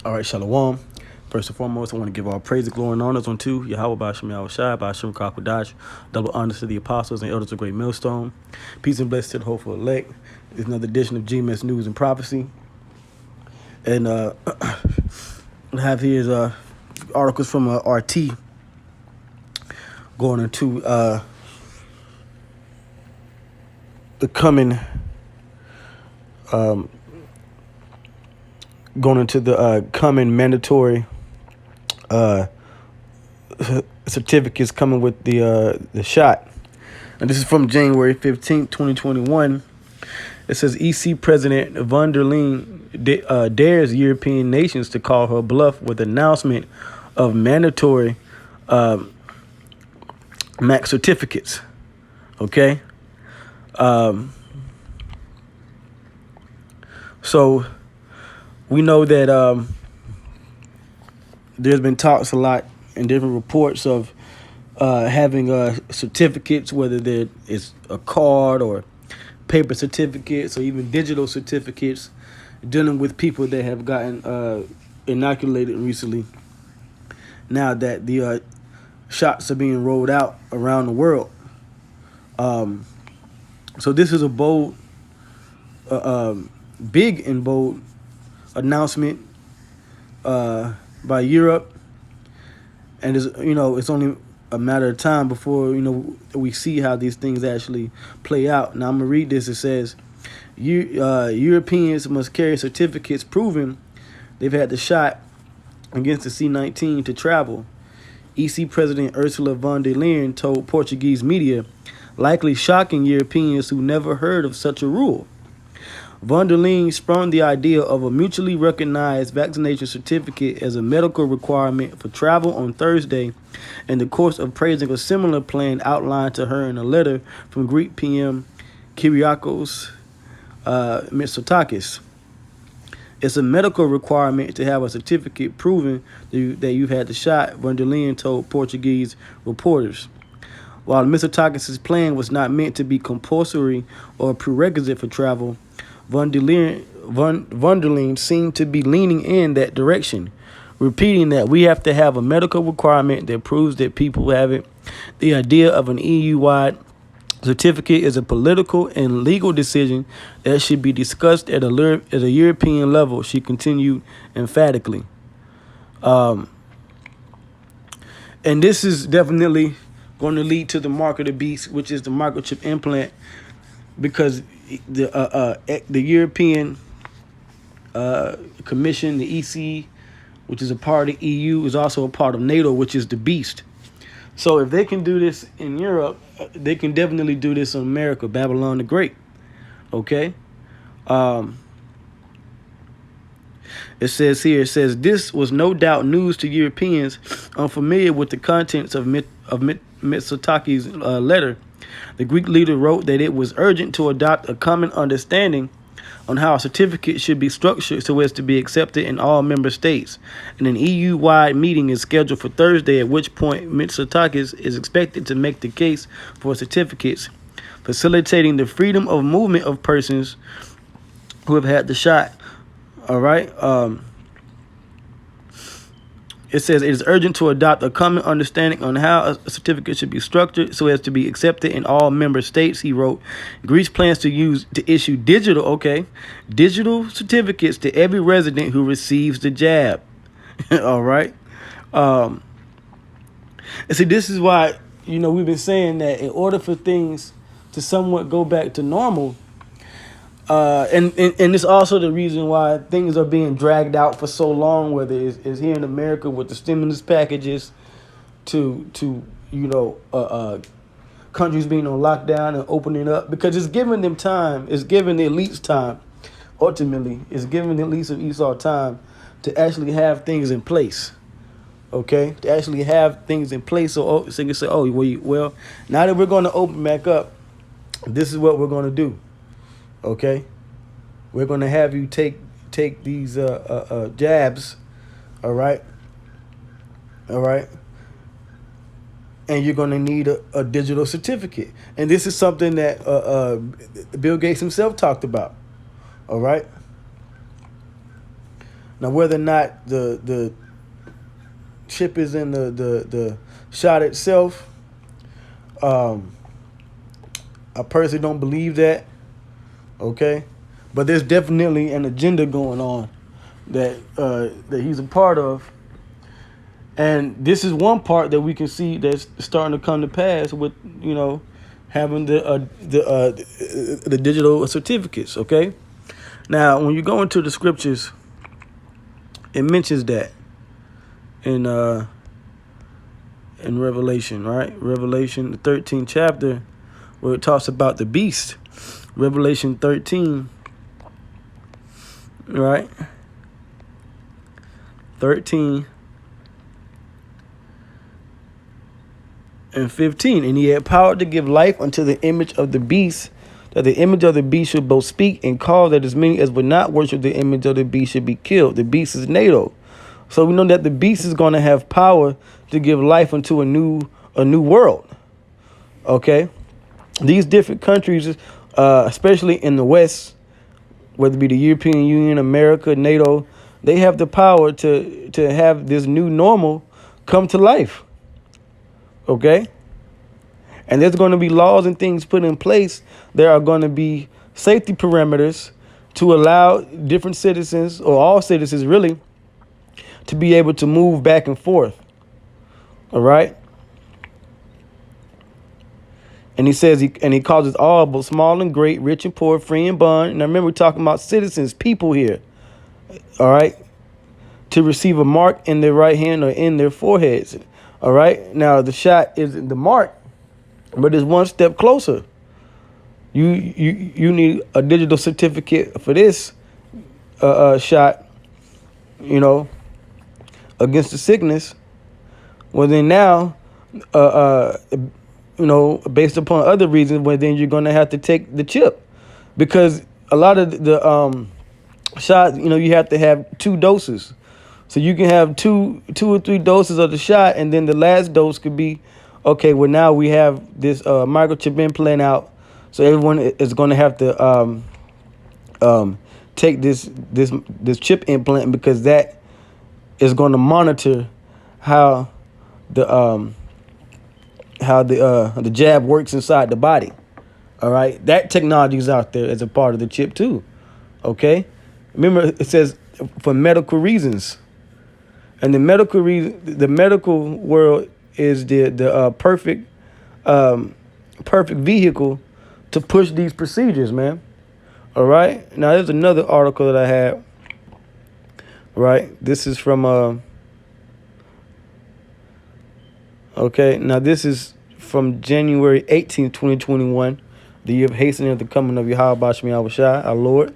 All right, Shalom. First and foremost, I want to give all praise, glory, and honors unto Yahweh Bashim Yahushai, Bashim Kakwadash, double honors to the apostles and elders of Great Millstone. Peace and blessings to the hopeful elect. It's another edition of GMS News and Prophecy. And I have here is articles from RT going into the coming going into the coming mandatory certificates coming with the shot. And this is from January 15th, 2021. It says EC President von der Leyen dares European nations to call her bluff with announcement of mandatory MAC certificates. Okay. So we know that there's been talks a lot in different reports of having certificates, whether it's a card or paper certificates or even digital certificates, dealing with people that have gotten inoculated recently. Now that the shots are being rolled out around the world. So this is a bold, big and bold announcement by Europe, and it's only a matter of time before we see how these things actually play out. Now I'm gonna read this. It says, Europeans must carry certificates proving they've had the shot against the C-19 to travel. EC President Ursula von der Leyen told Portuguese media, likely shocking Europeans who never heard of such a rule. Von der Leyen sprung the idea of a mutually recognized vaccination certificate as a medical requirement for travel on Thursday in the course of praising a similar plan outlined to her in a letter from Greek PM Kyriakos Mitsotakis. It's a medical requirement to have a certificate proving that you've had the shot, von der Leyen told Portuguese reporters. While Mitsotakis' plan was not meant to be compulsory or a prerequisite for travel, von der Leyen seemed to be leaning in that direction, repeating that we have to have a medical requirement that proves that people have it. The idea of an EU-wide certificate is a political and legal decision that should be discussed at a European level, she continued emphatically. And this is definitely going to lead to the mark of the beast, which is the microchip implant, because the European Commission, the EC, which is a part of the EU, is also a part of NATO, which is the beast. So if they can do this in Europe, they can definitely do this in America, Babylon the Great. Okay? It says this was no doubt news to Europeans unfamiliar with the contents of Mitsotakis' letter. The Greek leader wrote that it was urgent to adopt a common understanding on how a certificate should be structured so as to be accepted in all member states. And an EU-wide meeting is scheduled for Thursday, at which point Mitsotakis is expected to make the case for certificates, facilitating the freedom of movement of persons who have had the shot. All right. It says it is urgent to adopt a common understanding on how a certificate should be structured so as to be accepted in all member states, he wrote. Greece plans to issue digital certificates to every resident who receives the jab. All right. And see, this is why, we've been saying that in order for things to somewhat go back to normal, and it's also the reason why things are being dragged out for so long, whether it's here in America with the stimulus packages to countries being on lockdown and opening up, because it's giving them time. It's giving the elites time. Ultimately, it's giving the elites of Esau time to actually have things in place. Okay, to actually have things in place. So you can say, well, now that we're going to open back up, this is what we're going to do. Okay, we're going to have you take these jabs, all right, and you're going to need a digital certificate. And this is something that Bill Gates himself talked about, all right. Now, whether or not the chip is in the shot itself, I personally don't believe that. Okay, but there's definitely an agenda going on that that he's a part of, and this is one part that we can see that's starting to come to pass with having the digital certificates. Okay, now when you go into the scriptures, it mentions that in Revelation, right? Revelation the 13th chapter, where it talks about the beast. Revelation 13, right? 13 and 15. And he had power to give life unto the image of the beast, that the image of the beast should both speak and call, that as many as would not worship the image of the beast should be killed. The beast is NATO. So we know that the beast is going to have power to give life unto a new world. Okay? These different countries, especially in the West, whether it be the European Union, America, NATO, they have the power to have this new normal come to life. Okay? And there's going to be laws and things put in place. There are going to be safety parameters to allow different citizens, or all citizens really, to be able to move back and forth. All right? And he says, he calls us all, both small and great, rich and poor, free and bond. And I remember we're talking about citizens, people here. All right? To receive a mark in their right hand or in their foreheads. All right? Now, the shot is the mark, but it's one step closer. You need a digital certificate for this shot, against the sickness. Well, then now, based upon other reasons, well, then you're going to have to take the chip, because a lot of the shots, you have to have 2 doses. So you can have two or 3 doses of the shot, and then the last dose could be, okay, well, now we have this microchip implant out, so everyone is going to have to take this chip implant, because that is going to monitor how the jab works inside the body. All right, that technology is out there as a part of the chip too. Okay, remember it says for medical reasons, and the medical world is the perfect vehicle to push these procedures, man. All right, now there's another article that I have. Right, this is from okay, now this is from January 18th, 2021, the year of hastening of the coming of Yahweh Bashmi Awashai, our Lord.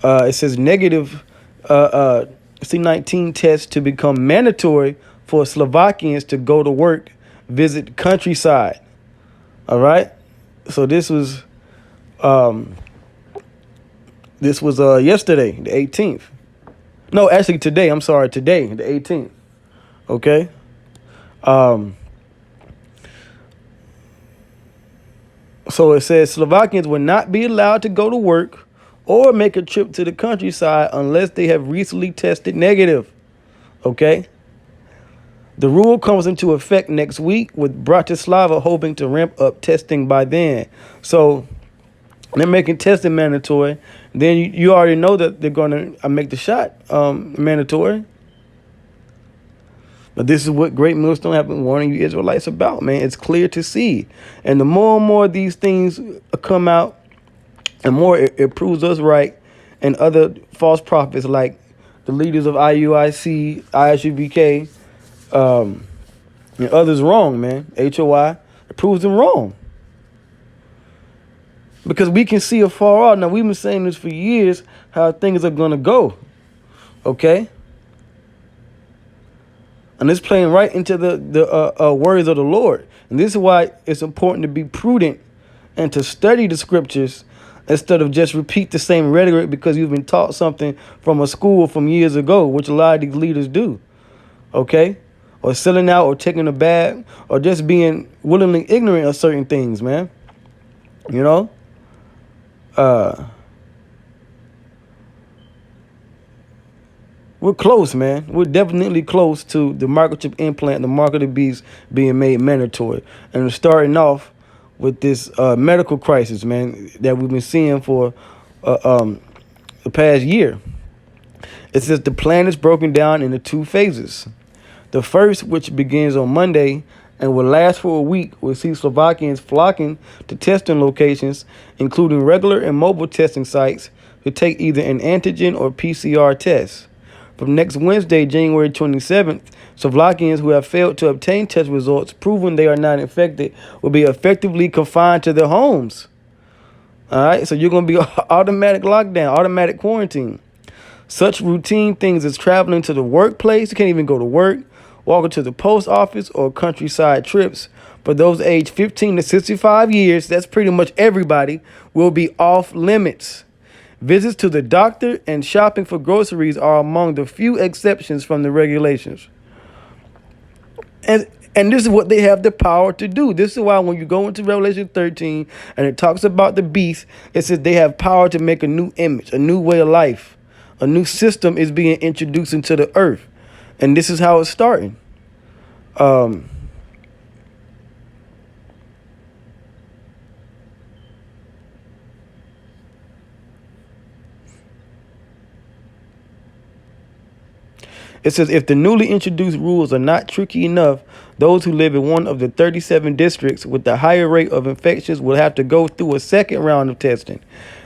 It says negative C-19 test to become mandatory for Slovakians to go to work, visit countryside. All right, so this was yesterday, the 18th. No, actually today. I'm sorry, today, the 18th. Okay. So it says Slovakians will not be allowed to go to work or make a trip to the countryside unless they have recently tested negative. Okay. The rule comes into effect next week, with Bratislava hoping to ramp up testing by then. So they're making testing mandatory. Then you already know that they're going to make the shot mandatory. But this is what Great Millstone have been warning you Israelites about, man. It's clear to see. And the more and more these things come out, and more it proves us right, and other false prophets like the leaders of IUIC, ISUBK, and others wrong, man. HOI, it proves them wrong. Because we can see afar off. Now, we've been saying this for years, how things are going to go. Okay? And it's playing right into the words of the Lord. And this is why it's important to be prudent and to study the scriptures instead of just repeat the same rhetoric because you've been taught something from a school from years ago, which a lot of these leaders do. Okay? Or selling out or taking a bag or just being willingly ignorant of certain things, man. You know? We're close, man. We're definitely close to the microchip implant, the mark of the beast being made mandatory. And we're starting off with this medical crisis, man, that we've been seeing for the past year. It says the plan is broken down into two phases. The first, which begins on Monday and will last for a week, will see Slovakians flocking to testing locations, including regular and mobile testing sites, to take either an antigen or PCR test. From next Wednesday, January 27th, Slovakians who have failed to obtain test results proving they are not infected will be effectively confined to their homes. All right, so you're going to be automatic lockdown, automatic quarantine. Such routine things as traveling to the workplace, you can't even go to work, walking to the post office, or countryside trips. For those aged 15 to 65 years, that's pretty much everybody, will be off limits. Visits to the doctor and shopping for groceries are among the few exceptions from the regulations. And this is what they have the power to do. This is why when you go into Revelation 13 and it talks about the beast, it says they have power to make a new image, a new way of life. A new system is being introduced into the earth. And this is how it's starting. It says if the newly introduced rules are not tricky enough, those who live in one of the 37 districts with the higher rate of infections will have to go through a second round of testing.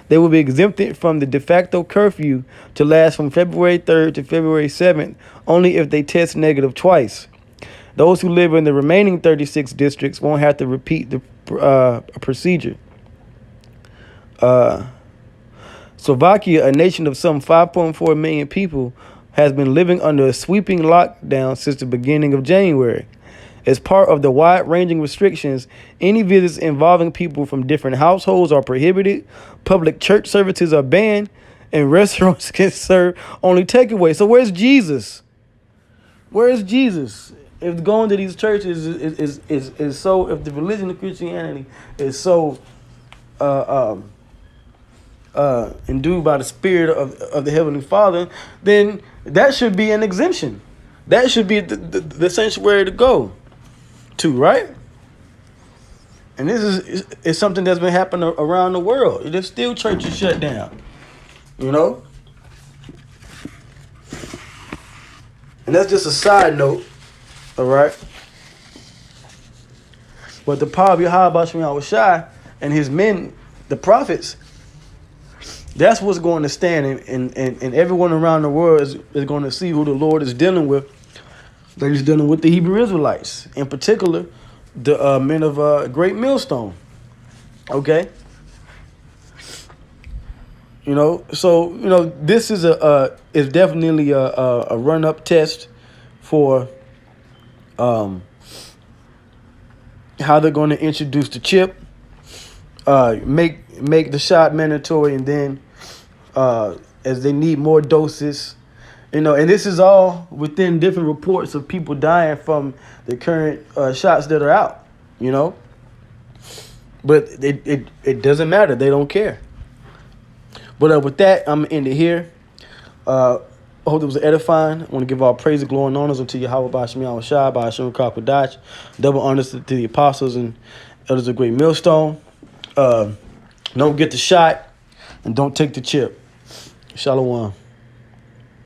They will be exempted from the de facto curfew to last from February 3rd to February 7th only if they test negative twice. Those who live in the remaining 36 districts won't have to repeat the procedure. Slovakia, a nation of some 5.4 million people, has been living under a sweeping lockdown since the beginning of January. As part of the wide-ranging restrictions, any visits involving people from different households are prohibited, public church services are banned, and restaurants can serve only takeaway. So where's Jesus? Where is Jesus? If going to these churches is so, if the religion of Christianity is so endued by the Spirit of the Heavenly Father, then that should be an exemption. That should be the sanctuary to go to, right? And this is something that's been happening around the world. There's still churches shut down, you know? And that's just a side note, all right? But the power of Yahweh Shai and his men, the prophets, that's what's going to stand, and everyone around the world is going to see who the Lord is dealing with. That he's dealing with the Hebrew Israelites, in particular, the men of Great Millstone. Okay, you know, so you know this is is definitely a run-up test for how they're going to introduce the chip, make the shot mandatory, and then as they need more doses, you know, and this is all within different reports of people dying from the current shots that are out, you know. But it doesn't matter. They don't care. But with that, I'm going to end it here. I hope it was edifying. I want to give all praise, glory, and honors unto Yahweh Ba'Shem Yahweh Shai, Ba'Shem Kakadash. Double honors to the apostles and elders of Great Millstone. Don't get the shot and don't take the chip. Shalom.